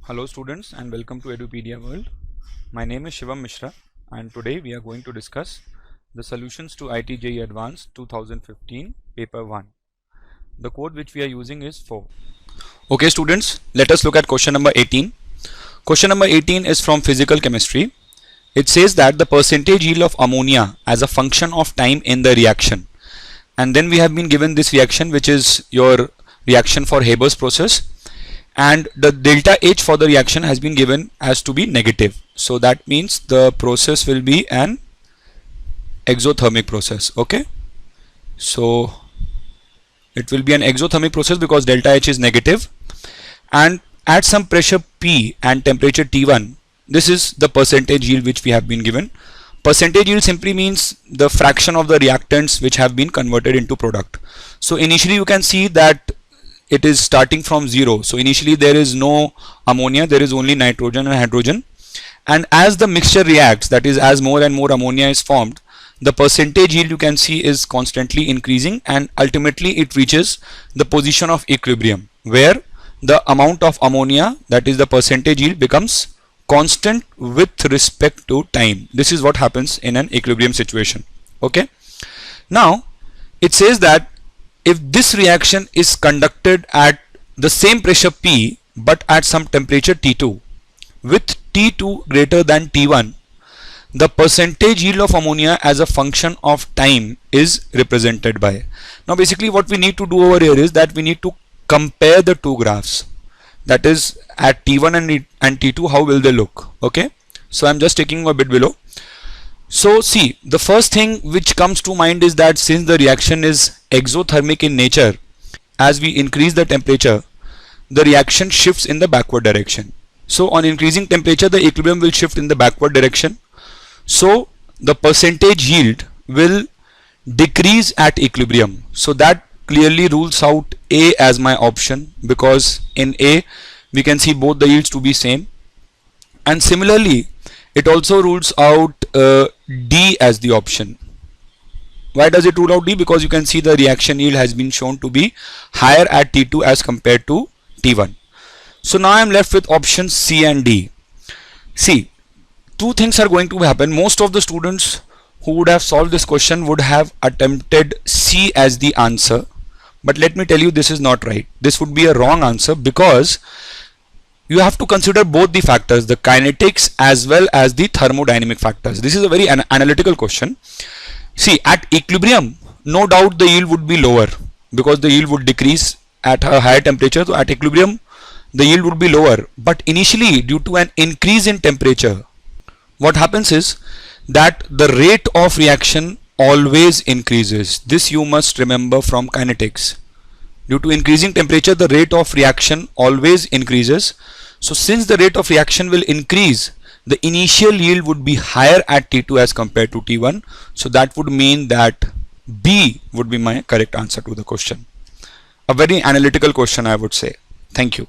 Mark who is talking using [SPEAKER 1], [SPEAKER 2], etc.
[SPEAKER 1] Hello students and welcome to Edupedia World. My name is Shivam Mishra and today we are going to discuss the solutions to IIT JEE Advanced 2015 paper 1. The code which we are using is 4. Okay students, let us look at question number 18. Question number 18 is from physical chemistry. It says that the percentage yield of ammonia as a function of time in the reaction. And then we have been given this reaction, which is your reaction for Haber's process. And the delta H for the reaction has been given as to be negative. So that means the process will be an exothermic process. Okay, so it will be an exothermic process because delta H is negative, and at some pressure P and temperature T1, this is the percentage yield which we have been given. Percentage yield simply means the fraction of the reactants which have been converted into product. So initially you can see that it is starting from 0. So initially there is no ammonia, there is only nitrogen and hydrogen. And as the mixture reacts, that is as more and more ammonia is formed, the percentage yield you can see is constantly increasing, and ultimately it reaches the position of equilibrium where the amount of ammonia, that is the percentage yield, becomes constant with respect to time. This is what happens in an equilibrium situation. Okay. Now it says that if this reaction is conducted at the same pressure P but at some temperature T2 with T2 greater than T1, the percentage yield of ammonia as a function of time is represented by. Now basically what we need to do over here is that we need to compare the two graphs, that is at T1 and T2, how will they look. Okay, so I'm just taking a bit below. So see, the first thing which comes to mind is that since the reaction is exothermic in nature, as we increase the temperature, the reaction shifts in the backward direction. So on increasing temperature, the equilibrium will shift in the backward direction. So the percentage yield will decrease at equilibrium. So that clearly rules out A as my option, because in A we can see both the yields to be same. And similarly, it also rules out D as the option. Why does it rule out D? Because you can see the reaction yield has been shown to be higher at T2 as compared to T1. So now I am left with options C and D. See, two things are going to happen. Most of the students who would have solved this question would have attempted C as the answer. But let me tell you, this is not right. This would be a wrong answer, because you have to consider both the factors, the kinetics as well as the thermodynamic factors. This is a very analytical question. See, at equilibrium, no doubt the yield would be lower because the yield would decrease at a higher temperature. So at equilibrium, the yield would be lower. But initially, due to an increase in temperature, what happens is that the rate of reaction always increases. This you must remember from kinetics. Due to increasing temperature, the rate of reaction always increases. So since the rate of reaction will increase, the initial yield would be higher at T2 as compared to T1. So that would mean that B would be my correct answer to the question. A very analytical question, I would say. Thank you.